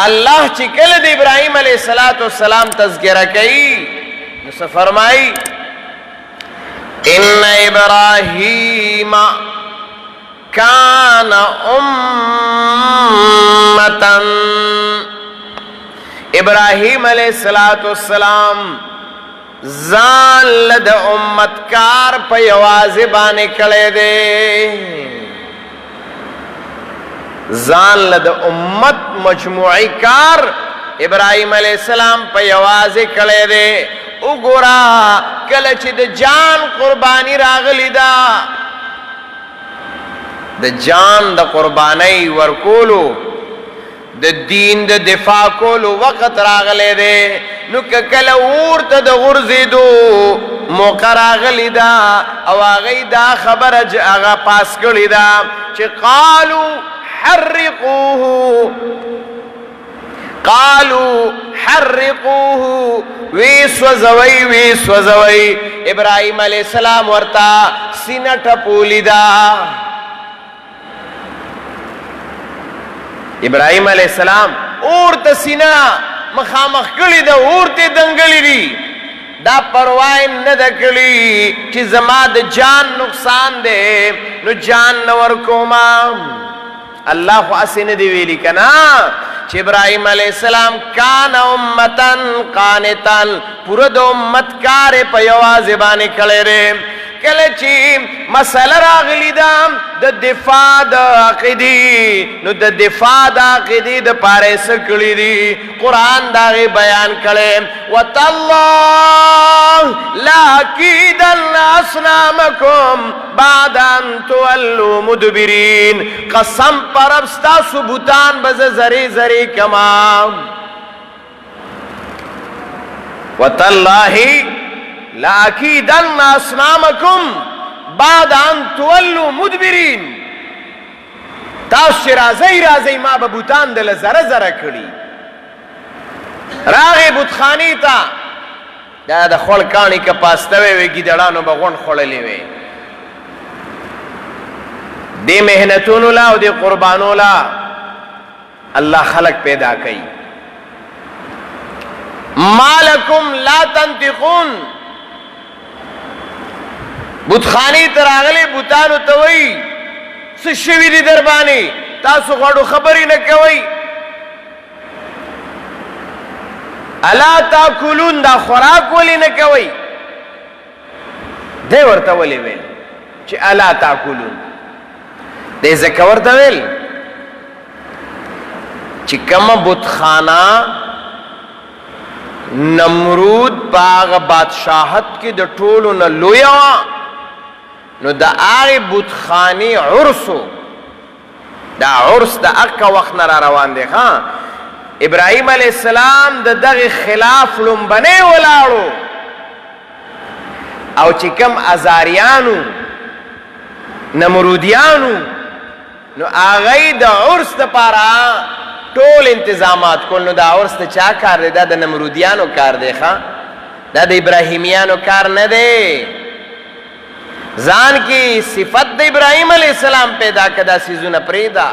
الله چې کله د ابراهیم علیه السلام تذکرہ کوي نو څه فرمایي ان ابراهیم کان امتا ابراهیم علیہ السلام ځان له د امت کار په یوازې باندې کړی دی ځان له د امت مجموعي کار ابراهیم علیہ السلام په یوازې کړی دی وګوره کله چې د جان قربانی راغلی ده د جان د قربانی ورکولو د دین د دفاع کولو وخت راغلی دی نو که کله ورته د غورځېدو موقع راغلی ده او هغوی دا خبره هغه پاس کړې ده چې قالوا حرقوه وی سوځوئ ابراهیم علیہ السلام ورته سینه ټپولی ده ابراهیم علیہ السلام اور ته سینه مخامخ کړي ده اور ته دنګلي دي دا پروا نه ده کړي چې زما د جان نقصان دی نو جان نه ورکوما الله خو اسې نه دی ویلي که نه چې ابراهیم علیہ السلام کان امتن قانتن پوره د امت کار په یوازې باندې کړی دی کله چې مسله راغلی ده د دفاع د عقیدې نو د دفاع د عقیدې دپاره یې څه کړي دي قرآن د هغې بیان کړی وتالله لاکیدن اصنامکم بعد ان تولوا مدبرین قسم پر رب ستاسو بوتان به زه زرې زرې کما وتالله لاکیدن اصنامکم بعد ان تولوا مدبرین تاسو چې راځئ ما به بوتان دله زره زره کړي راغې بتخانې ته دا د خوړ کاڼي که پاستوی وې ګیدړانو به غونډ خوړلې وې دې محنتونو لا او دې قربانو لا الله خلق پیدا کوي مالکم لا تنطقون بتخانی ته راغلي بوتانو ته وایي څه شوي دي در باندې تاسو غواړو خبرې نه کوئ الا تاکلون دا خوراک ولې نه کوئ دی ورته ولې ویل چې الا تاکلون دی ځکه ورته ویل چې کومه بتخانه نمرود په هغه بادشاهت کې د ټولو نه لویه وه نو د هغې بتخانې عرسو دا عرس د اکه وخت نه را روان دی ها ابراهیم علیہ السلام د دغه خلاف لومبنی ولاړو او چې کوم ازاریانو نمرودیانو نو هغوی د عرس دپاره ټول انتظامات کول نو دا عرس د چا کار دی دا د نمرودیانو کار دی ښه دا د ابراهیمیانو کار نه دی ځان کی صفت د ابراهیم علیہ السلام پیدا کدا سیزونه پریدا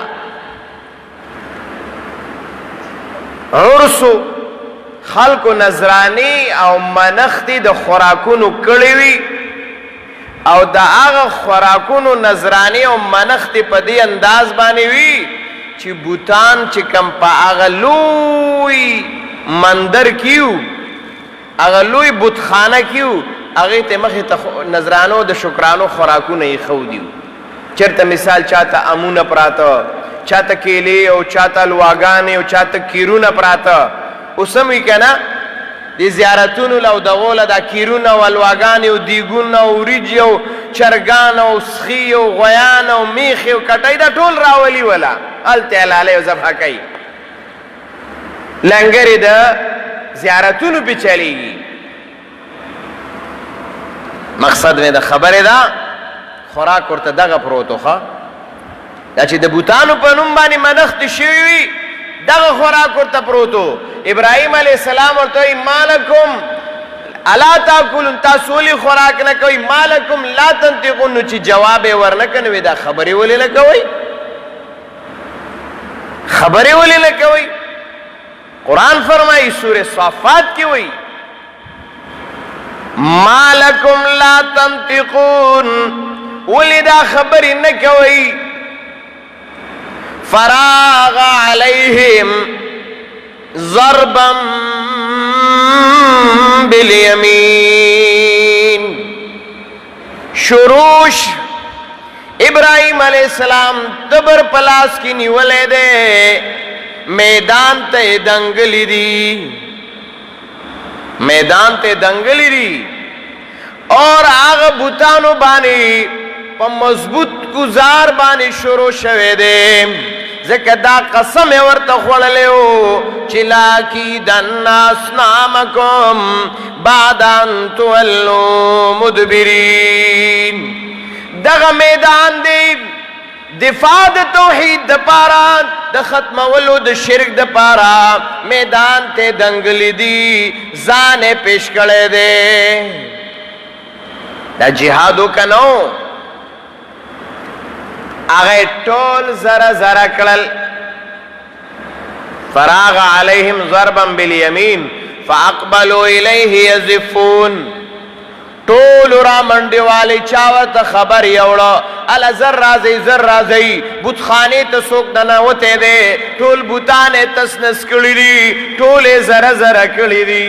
عرسو خلقو نظرانی او منختی د خوراکونو کړی وي او د هغه خوراکونو نظرانی او منختی په دې انداز باندې وي چې بوتان چې کم په هغه لوی مندر کیو هغه لوی بتخانه کیو هغې ته مخې ته نظرانو د شکرانو خوراکونه یې ښودي چېرته مثال چاته امونه پراته چاته کیلې او چاته لواګانې او چاته کیرونه پراته اوس هم وي که نه د زیارتونو له او دغو له دا کیرونه او الواګانې او دیګونه او وریجې او چرګان او سخي او غویان او میخې او کټۍ دا ټول راولي وله هلته یې لالی او ذبحه کوي لنګرې د زیارتونو پې چلیږي مقصد مې د خبرې ده خوراک ورته دغه پروت و ښه دا چې د بوتانو په نوم باندې منښت شوي وي دغه خوراک ورته پروت و ابراهیم علیہ السلام ورته وایي مالکم الا تاکلون تاسو ولې خوراک نه کوئ مالکم لا تنطقون نو چې جواب یې ورنه که نو دا خبرې ولې نه کوئ خبرې ولې نه کوئ قرآن فرمائی سورہ صافات کی ہوئی ما لکم لا تنطقون ولدا خبر نکوئی فراغ علیہم ضربا بالیمین شروش ابراہیم علیہ السلام دبر پلاس کی نیولے دے میدان تے دنگلی دی میدان تے دنگلی دی اور آغا بوتانو بانی پا مضبوط گزار بانی شروع شوے دے ذکر دا قسم ورطا خوڑلے ہو چلا کی دن اسنامکم بعدان تولو مدبرین دغا میدان دے دفاع دا توحید دا پارا دا ختم ولو دا شرک دا پارا میدان تے دنگلی دی زانے پیش کرے دے دا جہادو کنو آغای ٹول زرا زرا کرل فراغ علیہم ضربا بالیمین فاقبلوا الیہ یزفون ټول را منډې والی چاورته خبر یوړه اله زر رازی بوتخانې ته څوک ننوتی دی ټول بوتان یې تس نس کړي دي ټول یې زره زره کړي دي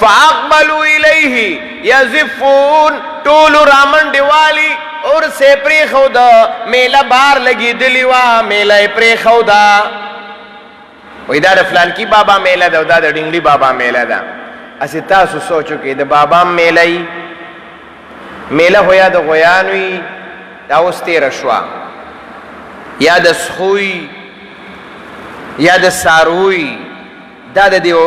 فاقبلوا الیه یزفون ټول را منډې والی اور سے پرېښوده میله بار لګېدلې وه میله یې پرېښوده وایي دا د فلانکي بابا میله ده او دا د ډنګلي بابا میله ده اسی تاسو سوچو کہ دا بابام میلائی میلا ہو یا دا غیانوی دا اوس تیر شوا یا دا سخوی یا دا ساروی دا دا دیو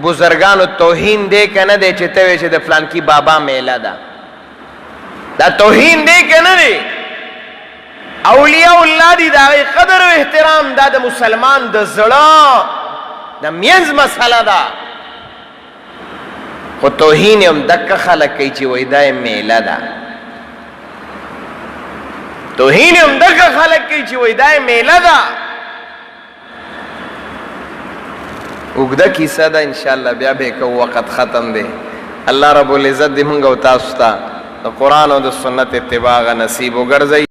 بزرگانو توہین دے که نا دے چتوے چه دا فلان کی بابا میلا دا دا توہین دے که نا دے اولیاء اللہ دی دا غی قدر و احترام دا دا مسلمان دا زڑا دا مینز مسئلہ دا خو توہین ام دکا خلق کئی چی وی دای میلا دا توہین ام دکا خلق کئی چی وی دای میلا دا اگدہ کیسا دا انشاءاللہ بیا بے کہ وقت ختم دے اللہ رب العزت دی منگا و تاستا دا قرآن و دا سنت اتباغ نصیب و گرزئی